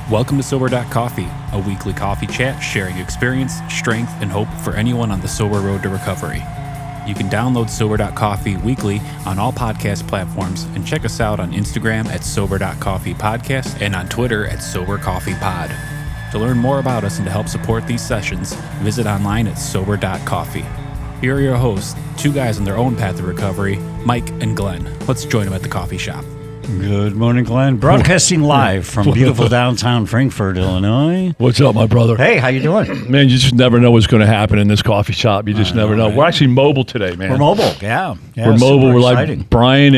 Welcome to Sober.Coffee, a weekly coffee chat sharing experience, strength, and hope for anyone on the sober road to recovery. You can download Sober.Coffee weekly on all podcast platforms and check us out on Instagram at Sober.Coffee Podcast and on Twitter at Sober.Coffee Pod. To learn more about us and to help support these sessions, visit online at Sober.Coffee. Here are your hosts, two guys on their own path to recovery, Mike and Glenn. Let's join them at the coffee shop. Good morning, Glenn. Broadcasting live from beautiful downtown Frankfort, Illinois. What's up, my brother? Hey, how you doing? Man, you just never know what's going to happen in this coffee shop. You just never know. Right? We're actually mobile today, man. We're mobile, yeah. We're mobile. We're exciting. Like Brian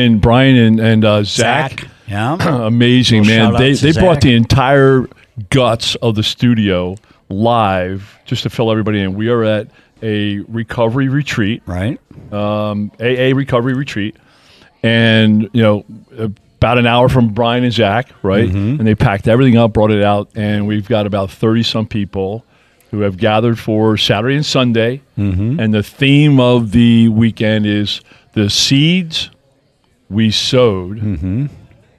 and Zach. Yeah. Amazing, man. They brought the entire guts of the studio live just to fill everybody in. We are at a recovery retreat. Right. AA recovery retreat. And, you know, about an hour from Brian and Zach, right? Mm-hmm. And they packed everything up, brought it out, and we've got about 30-some people who have gathered for Saturday and Sunday. Mm-hmm. And the theme of the weekend is the seeds we sowed in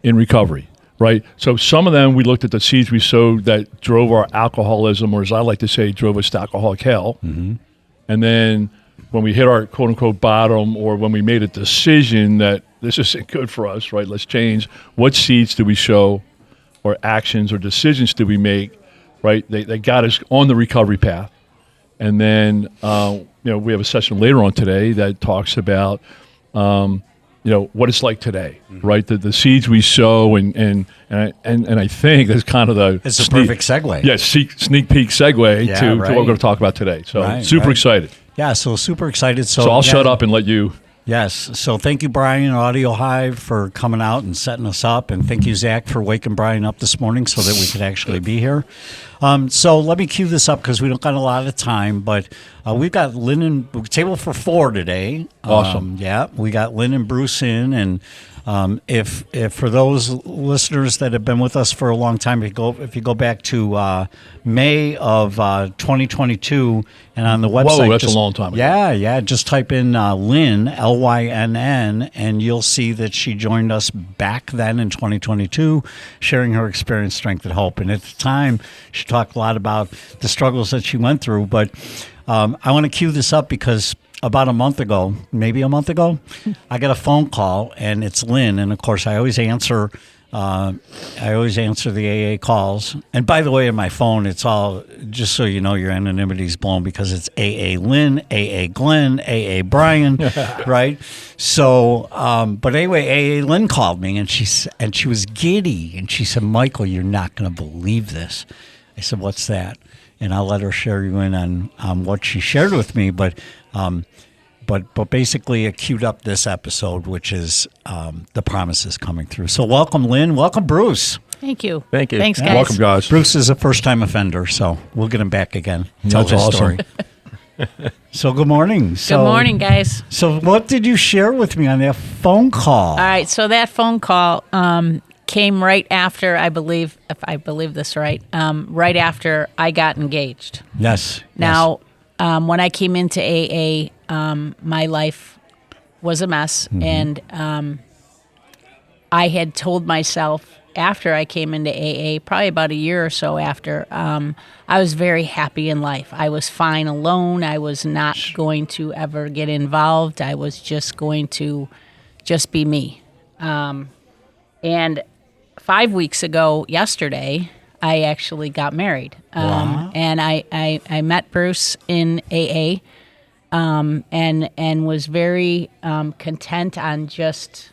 recovery, right? So some of them, we looked at the seeds we sowed that drove our alcoholism, or as I like to say, drove us to alcoholic hell. Mm-hmm. And then when we hit our quote-unquote bottom, or when we made a decision that this isn't good for us, right? Let's change. What seeds do we sow, or actions or decisions do we make, right? They got us on the recovery path. And then, we have a session later on today that talks about, what it's like today, right? The seeds we sow, and I think that's kind of it's a perfect segue. Yeah, sneak peek segue to what we're going to talk about today. So super excited. Yeah, so super excited. So I'll shut up and let you. Yes. So thank you, Brian and Audio Hive, for coming out and setting us up. And thank you, Zach, for waking Brian up this morning so that we could actually be here. So let me cue this up because we don't got a lot of time. But we've got Lynn and table for four today. Awesome. We got Lynn and Bruce in. And if for those listeners that have been with us for a long time, if you go back to May of 2022, and on the website, whoa, that's a long time ago. Yeah. Just type in Lynn, Lynn, and you'll see that she joined us back then in 2022, sharing her experience, strength, and hope. And at the time, she talked a lot about the struggles that she went through. But I want to cue this up because about maybe a month ago, I got a phone call, and it's Lynn. And of course, I always answer the AA calls. And by the way, on my phone, it's all, just so you know, your anonymity is blown because it's AA Lynn, AA Glenn, AA Brian, right? So, but anyway, AA Lynn called me, and she was giddy, and she said, "Michael, you're not going to believe this." I said, "What's that?" And I'll let her share you in on what she shared with me, but basically it queued up this episode, which is the promises coming through. So welcome, Lynn. Welcome, Bruce. Thank you. Thank you. Thanks, guys. Welcome, guys. Bruce is a first-time offender, so we'll get him back again. Tell That's his awesome. story. So good morning. Good morning, guys. So what did you share with me on that phone call? All right, so that phone call came right after, I believe, if I believe this right, right after I got engaged. Yes. Now, when I came into AA, my life was a mess, and I had told myself after I came into AA, probably about a year or so after, I was very happy in life. I was fine alone. I was not going to ever get involved. I was just going to just be me. And 5 weeks ago, yesterday, I actually got married. Wow. And I met Bruce in AA, and was very content on just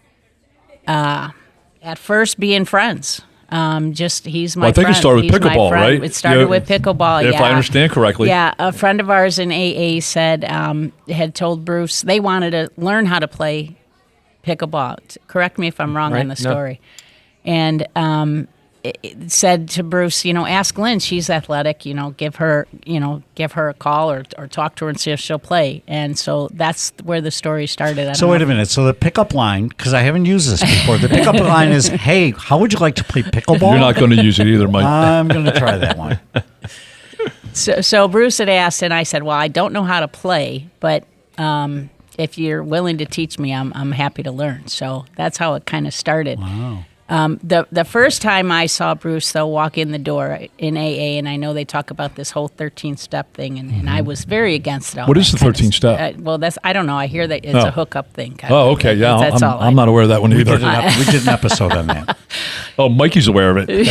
at first being friends. He's my friend. I think it started with pickleball, right? It started with pickleball, If I understand correctly. Yeah, a friend of ours in AA said, had told Bruce they wanted to learn how to play pickleball. Correct me if I'm wrong on the story. And it said to Bruce, ask Lynn, she's athletic, give her a call or talk to her and see if she'll play. And so that's where the story started. So wait a minute. So the pickup line, because I haven't used this before, the pickup line is, "Hey, how would you like to play pickleball?" You're not going to use it either, Mike. I'm going to try that one. So Bruce had asked, and I said, "Well, I don't know how to play, but if you're willing to teach me, I'm happy to learn." So that's how it kind of started. Wow. The first time I saw Bruce, though, walk in the door in AA, and I know they talk about this whole 13-step thing, and I was very against it. What is the 13-step? Well, I don't know. I hear that it's a hookup thing. Oh, okay. Yeah, I'm not aware of that one either. We did an episode on that. Oh, Mikey's aware of it.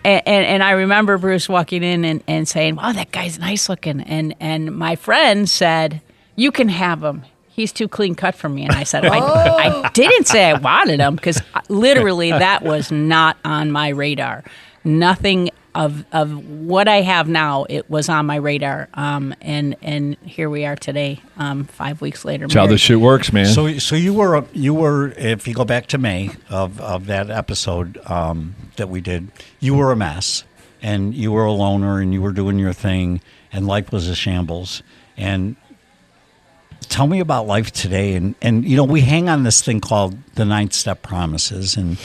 And I remember Bruce walking in and saying, "Wow, that guy's nice looking." And my friend said, "You can have him. He's too clean cut for me." And I said, I didn't say I wanted him, because literally that was not on my radar. Nothing of what I have now, it was on my radar. And here we are today, 5 weeks later. That's how this shit works, man. So you were, if you go back to May of that episode that we did, you were a mess, and you were a loner, and you were doing your thing, and life was a shambles. And tell me about life today, and we hang on this thing called the 9 Step Promises, and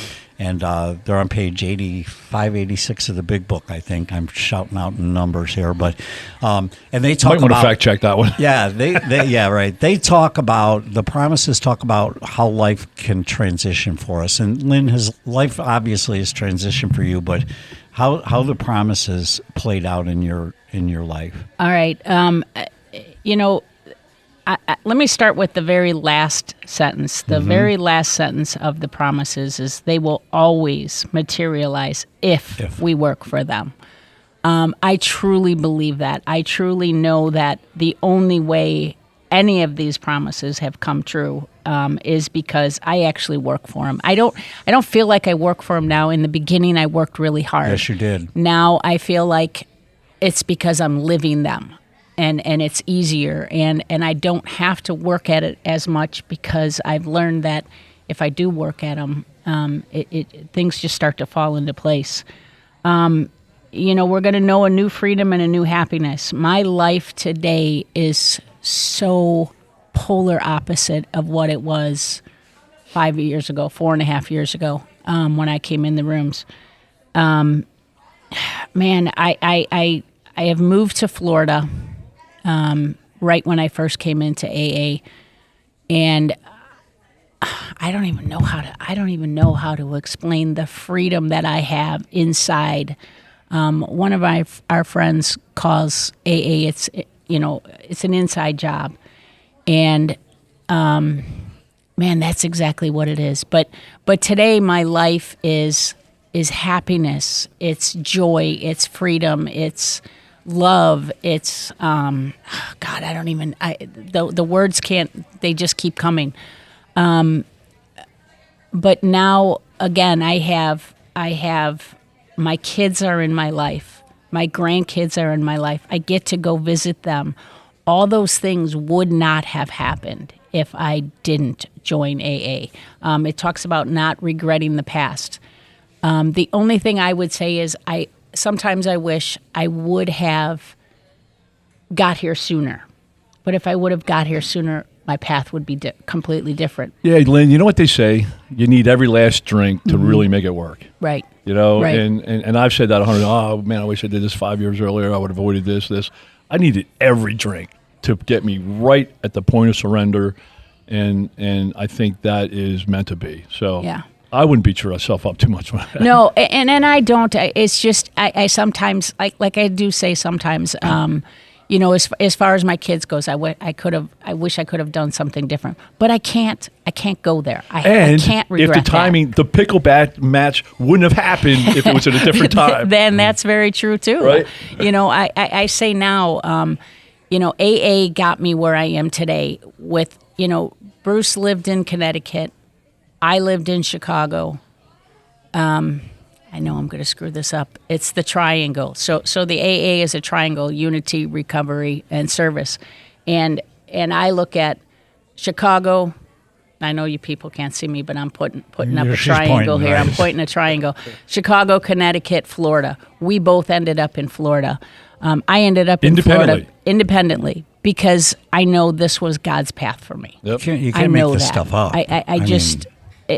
they're on page 85, 86 of the big book. I think I'm shouting out numbers here, but and they talk might about, want to fact check that one. Yeah, they yeah, right. They talk about, the promises talk about how life can transition for us, and Lynn, life obviously has transitioned for you, but how the promises played out in your life. All right, let me start with the very last sentence. The very last sentence of the promises is, they will always materialize if we work for them. I truly believe that. I truly know that the only way any of these promises have come true is because I actually work for them. I don't feel like I work for them now. In the beginning, I worked really hard. Yes, you did. Now I feel like it's because I'm living them. And it's easier, and I don't have to work at it as much, because I've learned that if I do work at them, things just start to fall into place. We're going to know a new freedom and a new happiness. My life today is so polar opposite of what it was 5 years ago, 4.5 years ago, when I came in the rooms. Man, I have moved to Florida. Right when I first came into AA, and I don't even know how to explain the freedom that I have inside. One of our friends calls AA, it's an inside job, and man, that's exactly what it is. But today my life is happiness, it's joy, it's freedom, it's love, it's God, the words they just keep coming. But now again, I have my kids are in my life, my grandkids are in my life. I get to go visit them. All those things would not have happened if I didn't join AA. It talks about not regretting the past. The only thing I would say is sometimes I wish I would have got here sooner. But if I would have got here sooner, my path would be completely different. Yeah, Lynn, you know what they say? You need every last drink to really make it work. Right. Right. And I've said that 100. Oh, man, I wish I did this 5 years earlier. I would have avoided this. I needed every drink to get me right at the point of surrender. And I think that is meant to be. So yeah. I wouldn't beat yourself up too much. No, and I don't. It's just I sometimes, like I do say sometimes, as far as my kids goes, I wish I could have done something different, but I can't go there. I can't regret if the timing, that. The pickleball match wouldn't have happened if it was at a different time. Then that's very true too. Right? I say now, AA got me where I am today. With Bruce lived in Connecticut. I lived in Chicago. I know I'm going to screw this up. It's the triangle. So the AA is a triangle: unity, recovery, and service. And I look at Chicago. I know you people can't see me, but I'm putting up a triangle here. Right. I'm pointing a triangle. Chicago, Connecticut, Florida. We both ended up in Florida. I ended up in Florida independently, because I know this was God's path for me. Yep. You can't make this stuff up.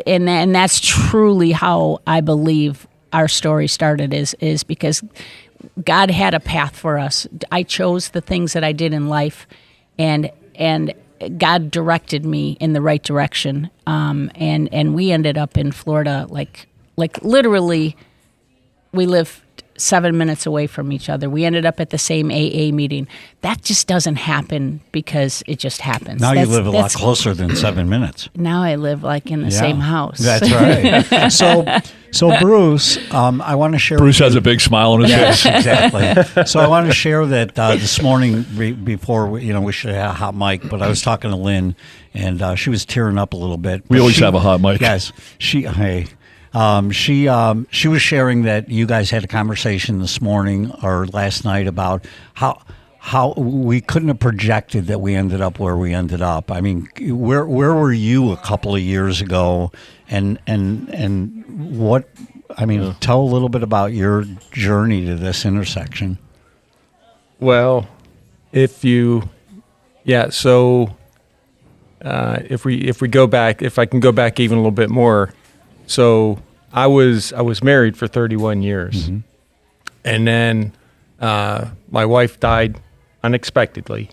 And that's truly how I believe our story started, is because God had a path for us. I chose the things that I did in life, and God directed me in the right direction. And we ended up in Florida, like literally, we lived 7 minutes away from each other. We ended up at the same AA meeting. That just doesn't happen because it just happens. Now you live a lot closer than 7 minutes. Now I live like in the same house. That's right. So Bruce, I want to share. Bruce has a big smile on his face. Yes, exactly. So I want to share that this morning before we should have a hot mic, but I was talking to Lynn and she was tearing up a little bit. We always have a hot mic. Yes, she was sharing that you guys had a conversation this morning or last night about how we couldn't have projected that we ended up where we ended up. I mean, where were you a couple of years ago, and what? I mean, tell a little bit about your journey to this intersection. Well, if we go back, if I can go back even a little bit more. So I was married for 31 years, and then my wife died unexpectedly,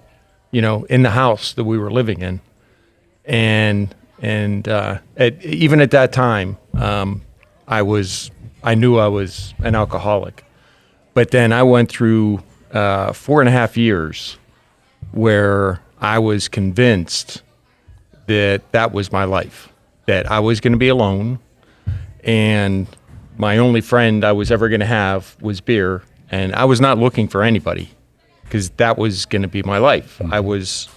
in the house that we were living in, and even at that time, I knew I was an alcoholic, but then I went through 4.5 years where I was convinced that was my life, that I was going to be alone. And my only friend I was ever going to have was beer, and I was not looking for anybody because that was going to be my life. I was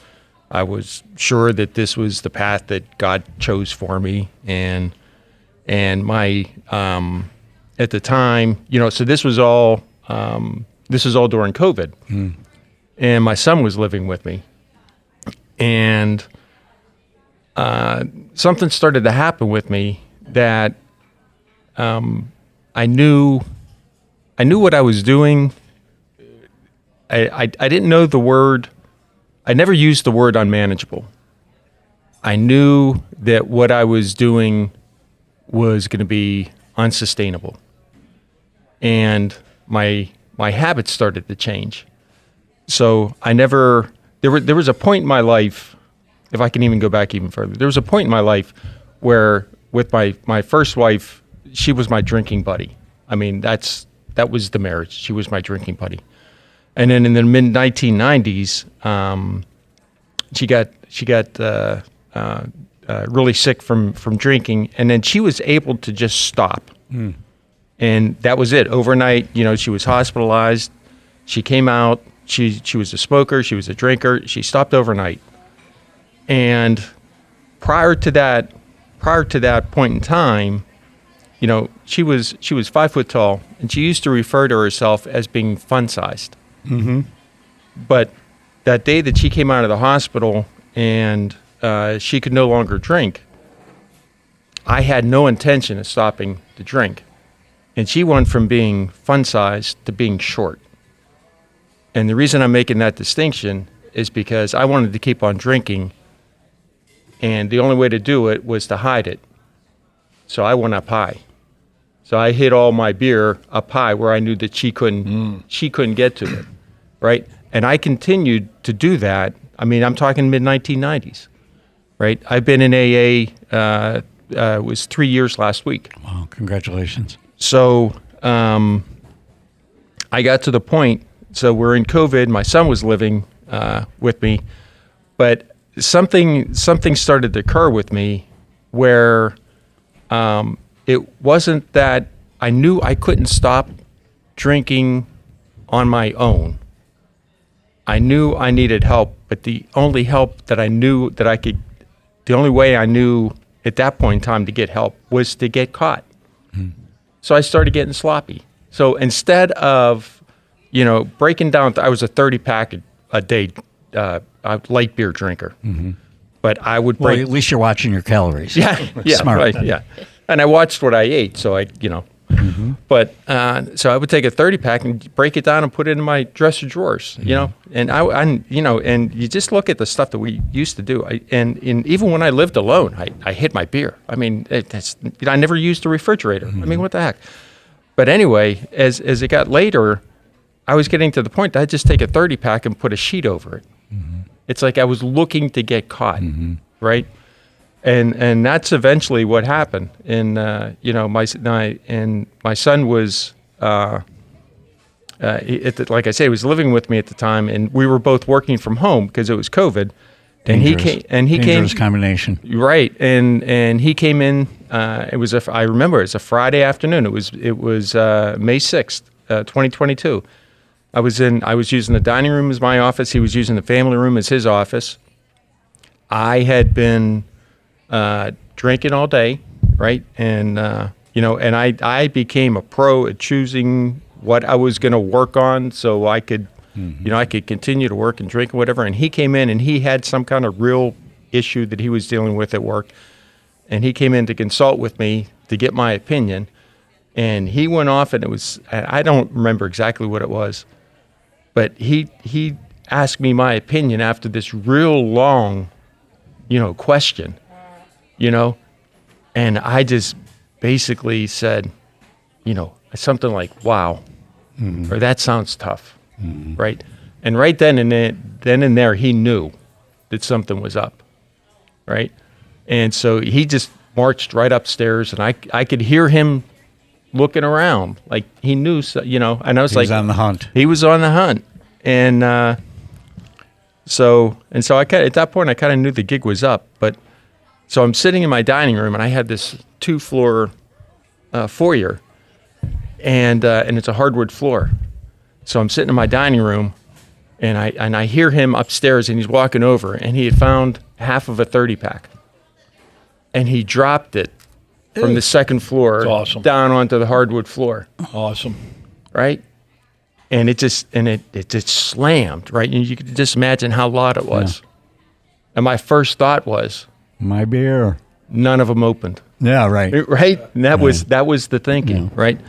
sure that this was the path that God chose for me, and my at the time, so this was all during COVID, and my son was living with me, and something started to happen with me that. I knew what I was doing. I didn't know the word. I never used the word unmanageable. I knew that what I was doing was going to be unsustainable, and my habits started to change. So there was a point in my life, if I can even go back even further, there was a point in my life where with my first wife, she was my drinking buddy. I mean, that was the marriage. She was my drinking buddy. And then in the mid 1990s, she got really sick from drinking, and then she was able to just stop. And that was it. Overnight, she was hospitalized. She came out. She was a smoker. She was a drinker. She stopped overnight. And prior to that point in time, she was 5 foot tall, and she used to refer to herself as being fun-sized. Mm-hmm. But that day that she came out of the hospital and she could no longer drink, I had no intention of stopping to drink. And she went from being fun-sized to being short. And the reason I'm making that distinction is because I wanted to keep on drinking, and the only way to do it was to hide it. So I went up high. So I hid all my beer up high where I knew that she couldn't get to it, right? And I continued to do that. I mean, I'm talking mid-1990s, right? I've been in AA, it was 3 years last week. Wow, congratulations. So I got to the point, so we're in COVID, my son was living with me, but something started to occur with me where it wasn't that I knew I couldn't stop drinking on my own. I knew I needed help, but the only help that I knew that I could, the only way I knew at that point in time to get help was to get caught. So I started getting sloppy. So instead of, breaking down, I was a 30-pack a day light beer drinker. Mm-hmm. But I would break. Well, at least you're watching your calories. Yeah, Smart. Right, yeah. And I watched what I ate, so Mm-hmm. But so I would take a 30-pack and break it down and put it in my dresser drawers, And and you just look at the stuff that we used to do. And even when I lived alone, I hid my beer. I mean, I never used the refrigerator. Mm-hmm. I mean, what the heck? But anyway, as it got later, I was getting to the point that I'd just take a 30-pack and put a sheet over it. Mm-hmm. It's like I was looking to get caught, right? And that's eventually what happened. And my son was like I say, he was living with me at the time, and we were both working from home because it was COVID. Dangerous combination. Right, and he came in. I remember it was a Friday afternoon. It was May 6th, 2022. I was using the dining room as my office. He was using the family room as his office. I had been drinking all day, right, and I became a pro at choosing what I was going to work on, so I could. I could continue to work and drink and whatever. And he came in and he had some kind of real issue that he was dealing with at work. And he came in to consult with me to get my opinion. And he went off, and I don't remember exactly what it was, but he asked me my opinion after this real long, question, and I just basically said, something like, wow, or that sounds tough. Right, and right then and there, he knew that something was up, right, and so he just marched right upstairs, and I could hear him looking around, like he knew, and I was like, he was on the hunt. He was on the hunt, and so I at that point I kind of knew the gig was up, but so I'm sitting in my dining room, and I had this 2-floor foyer, and it's a hardwood floor. So I'm sitting in my dining room, and I hear him upstairs, and he's walking over, and he had found half of a 30-pack, and he dropped it from the second floor down onto the hardwood floor. Awesome, right? And it just slammed, right? And you could just imagine how loud it was. Yeah. And my first thought was, my beer. None of them opened. Yeah, right. Right, and that was the thinking, right?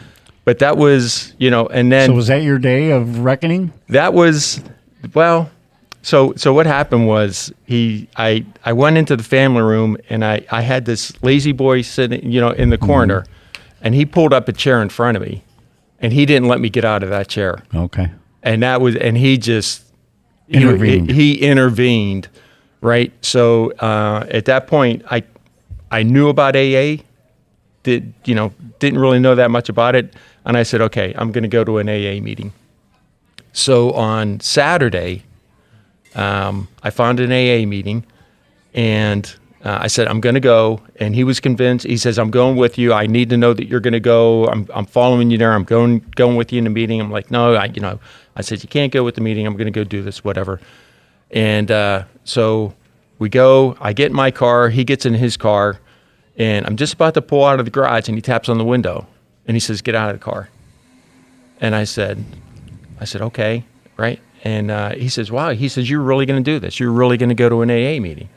But that was, and then... So was that your day of reckoning? That was, well, so what happened was I went into the family room, and I had this lazy boy sitting, in the corner, and he pulled up a chair in front of me, and he didn't let me get out of that chair. Okay. And he just... Intervened. He intervened, right? So at that point, I knew about AA, didn't really know that much about it. And I said, okay, I'm going to go to an AA meeting. So on Saturday, I found an AA meeting, and I said, I'm going to go. And he was convinced. He says, I'm going with you. I need to know that you're going to go. I'm following you there. I'm going with you in the meeting. I'm like, no, I said, you can't go with the meeting. I'm going to go do this, whatever. And so we go. I get in my car. He gets in his car. And I'm just about to pull out of the garage, and he taps on the window, and he says, "Get out of the car." And I said, "Okay, right?" And he says, "Wow." He says, "You're really going to do this? You're really going to go to an AA meeting?"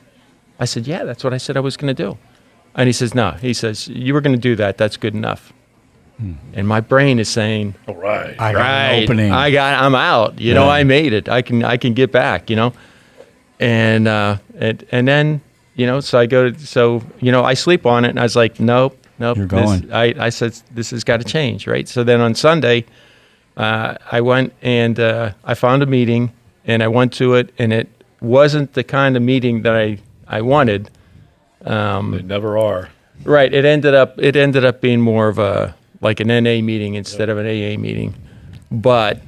I said, "Yeah, that's what I said I was going to do." And he says, "No." He says, "You were going to do that. That's good enough." And my brain is saying, "All right, I got an opening. I'm out. I made it. I can get back. And then." So I go I sleep on it, and I was like, nope. You're going. I said, this has got to change, right? So then on Sunday, I went and I found a meeting, and I went to it, and it wasn't the kind of meeting that I wanted. They never are. Right. It ended up being more of an NA meeting instead of an AA meeting. But,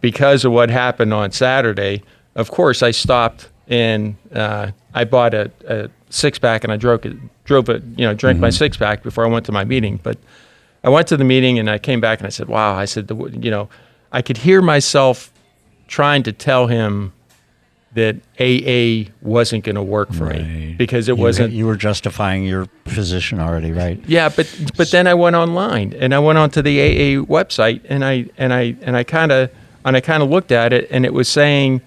because of what happened on Saturday, of course I stopped and I bought a 6-pack, and I drank my 6-pack before I went to my meeting. But I went to the meeting, and I came back, and I said, wow, I said, I could hear myself trying to tell him that AA wasn't going to work for me because it wasn't. You were justifying your position already, right? Yeah, but then I went online, and I went onto the AA website, and I kind of looked at it, and it was saying,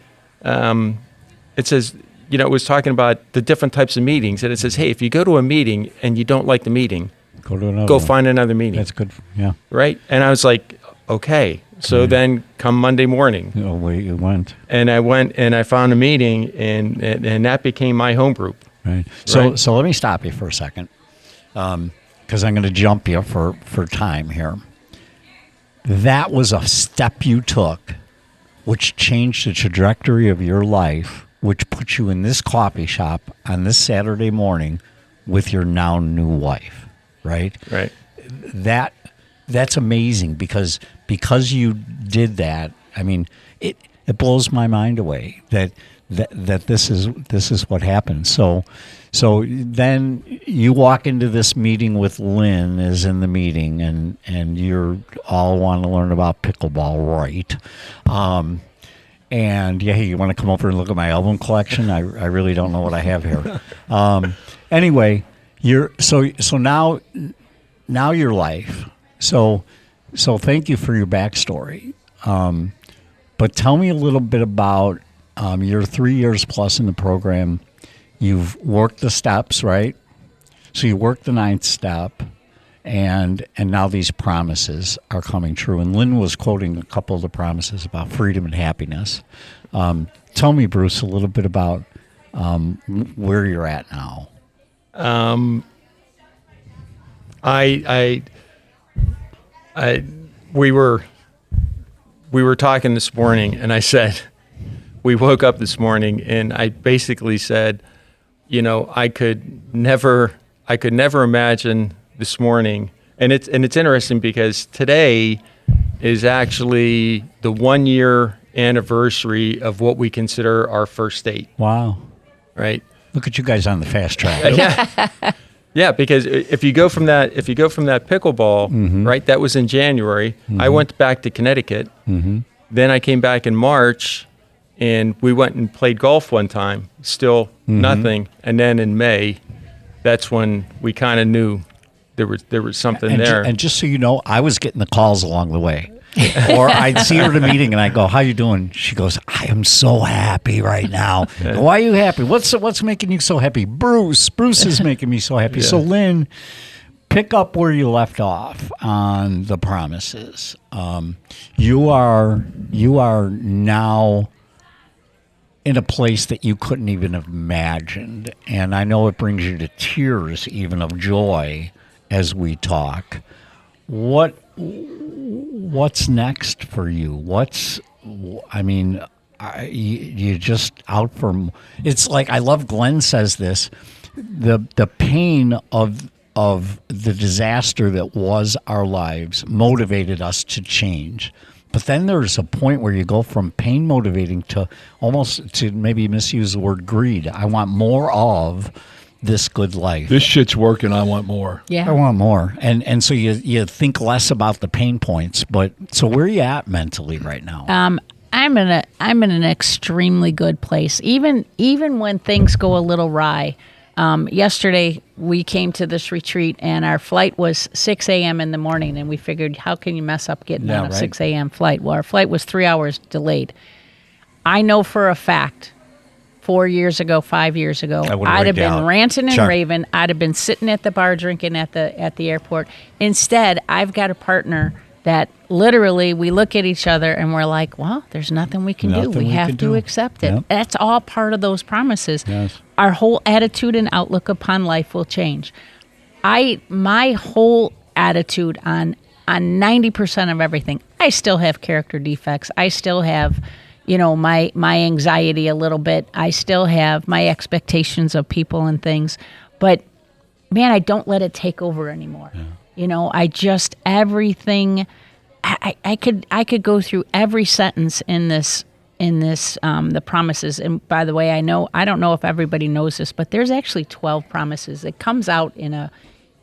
it says, it was talking about the different types of meetings, and it says, hey, if you go to a meeting and you don't like the meeting, go to another. Go find another meeting. That's good. Yeah. Right. And I was like, okay. So then come Monday morning. Oh, where you went. And I went and I found a meeting, and that became my home group. Right. So let me stop you for a second, because I'm going to jump you for time here. That was a step you took which changed the trajectory of your life, which put you in this coffee shop on this Saturday morning with your now new wife, right? Right. That's amazing because you did that. I mean, it blows my mind away that this is what happened. So then you walk into this meeting with Lynn is in the meeting and you're all want to learn about pickleball, right? And yeah, you want to come over and look at my album collection? I really don't know what I have here. Anyway, so now your life. So thank you for your backstory. But tell me a little bit about you're 3 years plus in the program. You've worked the steps, right? So you worked the 9th step, and now these promises are coming true. And Lynn was quoting a couple of the promises about freedom and happiness. Tell me, Bruce, a little bit about where you're at now. We were talking this morning, and I said, we woke up this morning, and I basically said, I could never imagine this morning, and it's interesting because today is actually the 1 year anniversary of what we consider our first date. Wow! Right? Look at you guys on the fast track. Yeah, because if you go from that pickleball, right, that was in January. I went back to Connecticut. Then I came back in March, and we went and played golf one time. Still nothing. And then in May, that's when we kind of knew there was something there. And just so you know, I was getting the calls along the way. Or I'd see her at a meeting and I go, "How you doing?" She goes, "I am so happy right now." "Why are you happy? What's making you so happy?" Bruce is making me so happy. So Lynn, pick up where you left off on the promises. You are now in a place that you couldn't even have imagined, and I know it brings you to tears even of joy as we talk. What's next for you? You just out from, it's like, I love Glenn says this, the pain of the disaster that was our lives motivated us to change. But then there's a point where you go from pain motivating to almost, to maybe misuse the word greed. I want more of this good life. This shit's working. I want more. Yeah. I want more. And so you think less about the pain points. But so where are you at mentally right now? I'm in an extremely good place. Even when things go a little awry. Yesterday we came to this retreat and our flight was 6 a.m. in the morning, and we figured, how can you mess up getting on a 6 a.m. flight? Well, our flight was 3 hours delayed. I know for a fact 4 years ago, 5 years ago, I'd have been ranting and raving. I'd have been sitting at the bar drinking at the airport. Instead, I've got a partner that literally we look at each other and we're like, well, there's nothing we can do. We have to accept it. Yep. That's all part of those promises. Yes. Our whole attitude and outlook upon life will change. My whole attitude on 90% of everything, I still have character defects. I still have my anxiety a little bit. I still have my expectations of people and things, but man, I don't let it take over anymore. Yeah. I just, everything, I could go through every sentence in this, the promises. And by the way, I don't know if everybody knows this, but there's actually 12 promises. It comes out in a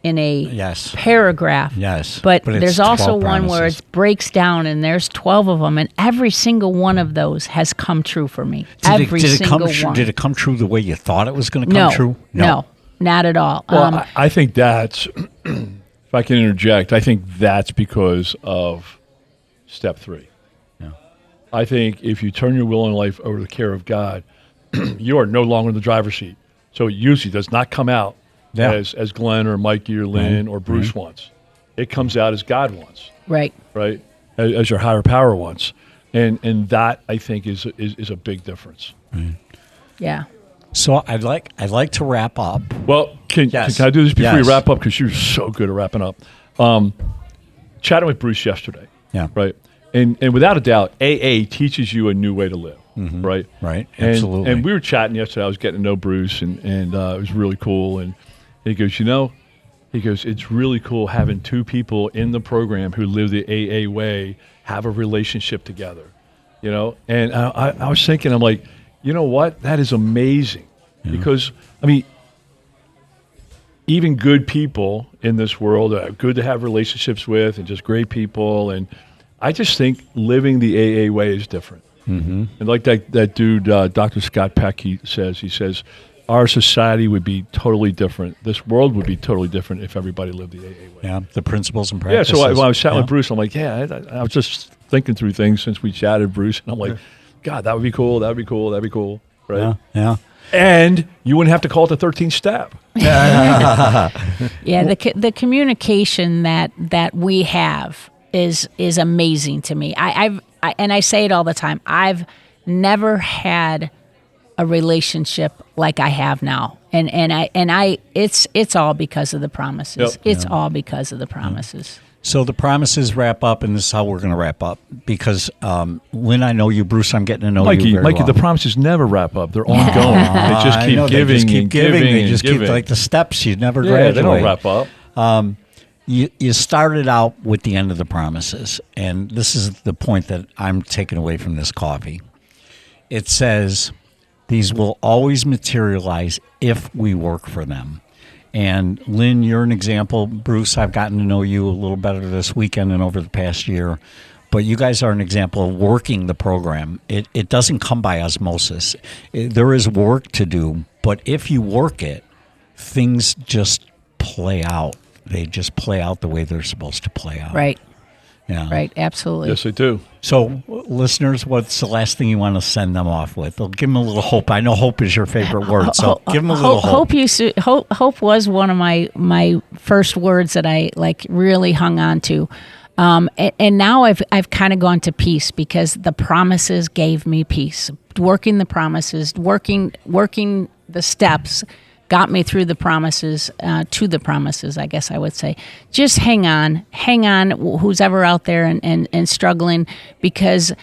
yes. paragraph. Yes. But there's also one where it breaks down, and there's 12 of them, and every single one of those has come true for me. Did it come true the way you thought it was going to come true? No, not at all. Well, I think that's, if I can interject, I think that's because of step 3. Yeah. I think if you turn your will and life over to the care of God, you are no longer in the driver's seat. So it usually does not come out as Glenn or Mikey or Lynn or Bruce wants. It comes out as God wants. Right. Right? As your higher power wants. And that, I think, is a big difference. Right. Yeah. So I'd like to wrap up. Well, can I do this before you wrap up? Because you're so good at wrapping up. Chatting with Bruce yesterday. Yeah. Right. And without a doubt, AA teaches you a new way to live, right? Right, And, absolutely. And we were chatting yesterday. I was getting to know Bruce, and it was really cool. And he goes, it's really cool having two people in the program who live the AA way, have a relationship together, And I was thinking, I'm like, you know what? That is amazing. Because, I mean, even good people in this world are good to have relationships with and just great people. And I just think living the AA way is different. And like that dude, Dr. Scott Peck, he says, our society would be totally different. This world would be totally different if everybody lived the AA way. Yeah, the principles and practices. Yeah, so when I was chatting with Bruce, I'm like, I was just thinking through things since we chatted, Bruce, and I'm like, God, that would be cool, right? Yeah. And you wouldn't have to call it the 13th step. The communication that we have is amazing to me. I say it all the time. I've never had a relationship like I have now, and it's all because of the promises. It's all because of the promises. So the promises wrap up, and this is how we're going to wrap up. Because Lynn, I know you. Bruce, I'm getting to know you very Mikey, well. the promises never wrap up. They're ongoing. They just keep giving. They just keep giving. They just giving. keep like the steps. You never graduate. They don't wrap up. You started out with the end of the promises, and this is the point that I'm taking away from this coffee. It says these will always materialize if we work for them. And Lynn, you're an example. Bruce, I've gotten to know you a little better this weekend and over the past year. But you guys are an example of working the program. It doesn't come by osmosis. There is work to do, but if you work it, things just play out. They just play out the way they're supposed to play out. Right. Yeah. Right. Absolutely. Yes, they do. So, listeners, what's the last thing you want to send them off with? Give them a little hope. I know hope is your favorite word, so give them a little hope. Hope was one of my first words that I really hung on to. And now I've kind of gone to peace because the promises gave me peace. Working the promises, working the steps got me through the promises, to the promises, I guess I would say. Just hang on, who's ever out there and struggling, because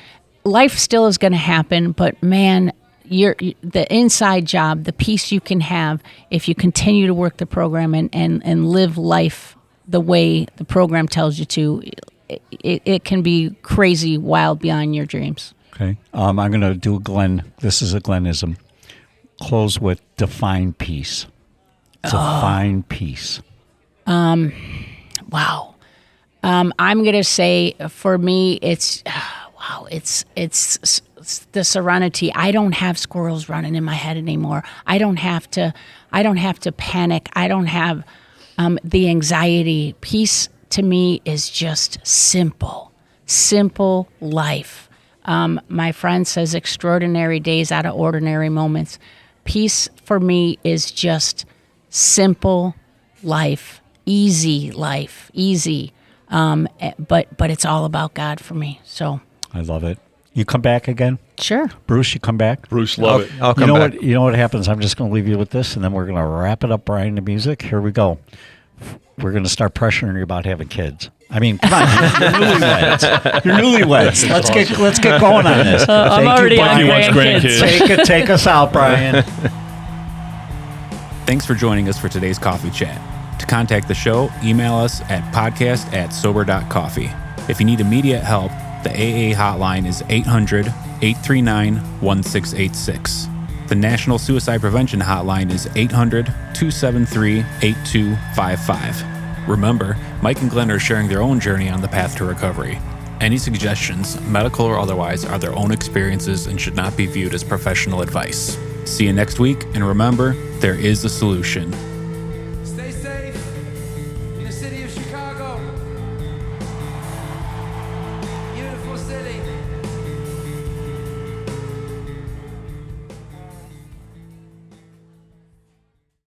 life still is going to happen, but man, the inside job, the peace you can have if you continue to work the program and live life the way the program tells you to, it can be crazy, wild, beyond your dreams. Okay. I'm going to do a Glenn. This is a Glennism. Close with define peace. Define peace. Wow. I'm going to say for me, it's the serenity. I don't have squirrels running in my head anymore. I don't have to panic. I don't have the anxiety. Peace to me is just simple life. My friend says extraordinary days out of ordinary moments. Peace for me is just simple life, easy, but it's all about God for me. So I love it. You come back again? Sure. Bruce, you come back? Bruce, love it. I'll come back. You know what happens? I'm just going to leave you with this, and then we're going to wrap it up, Brian, the music. Here we go. We're going to start pressuring you about having kids. I mean, come on, you're newlyweds. You're newlyweds. Let's get going on this. I'm already you, Brian. on grandkids. Take us out, Brian. Thanks for joining us for today's coffee chat. To contact the show, email us at podcast@Sober.Coffee. If you need immediate help, the AA hotline is 800-839-1686. The National Suicide Prevention Hotline is 800-273-8255. Remember, Mike and Glenn are sharing their own journey on the path to recovery. Any suggestions, medical or otherwise, are their own experiences and should not be viewed as professional advice. See you next week, and remember, there is a solution.